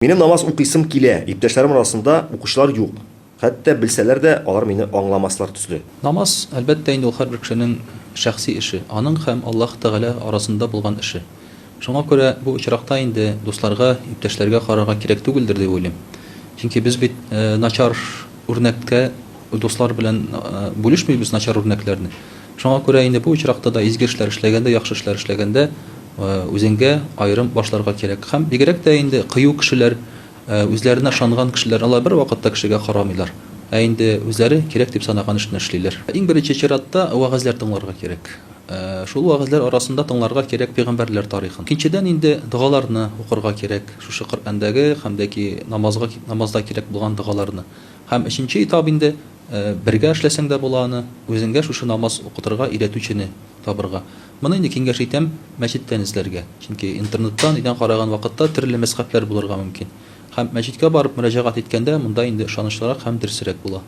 Минем намаз укыйсым килә, иптәшләрем арасында укучылар юк. Хәтта белсәләр дә, алар мине аңламаслар төсле. Намаз, әлбәттә, инде ул һәрбер кешенең шәхси эше, аның һәм Аллаһ Тәгалә арасында булган эше. Шуңа күрә бу очракта инде дусларга, иптәшләргә карарга кирәк түгелдер дип уйлыйм. Чөнки без бит начар үрнәккә дуслар белән бүлешмибез начар үрнәкләрне. Шуңа күрә инде бу очракта да изге эшләр эшләгәндә, яхшы эшләр эшләгәндә үзеңгә аерым башларга кирәк. Һәм бигрәк тә инде кыю кешеләр, үзләренә ышанган кешеләр, алар бер вакытта кешегә карамыйлар. Инде үзләре кирәк дип санаган эшне эшлиләр. Иң беренче чиратта вагызлар тыңларга кирәк. Шул вагызлар арасында тыңларга кирәк пәйгамбәрләр тарихын. Икенчедән инде дугаларны укырга кирәк. Шушы Коръәндәге һәм дәки намазда кирәк булган дугаларны. Һәм өченче этап инде бергә эшләсәң дә була аны, үзеңгә шушы намаз укытырга өйрәтүчене табырга. Моны инде киңәш итәм мәчеттән эзләргә. Чөнки интернеттан идән караган вакытта төрле мәсхәфләр булырга мөмкин. Һәм мәчеткә барып мөрәҗәгать иткәндә монда инде ышанычлырак һәм дөресрәк була.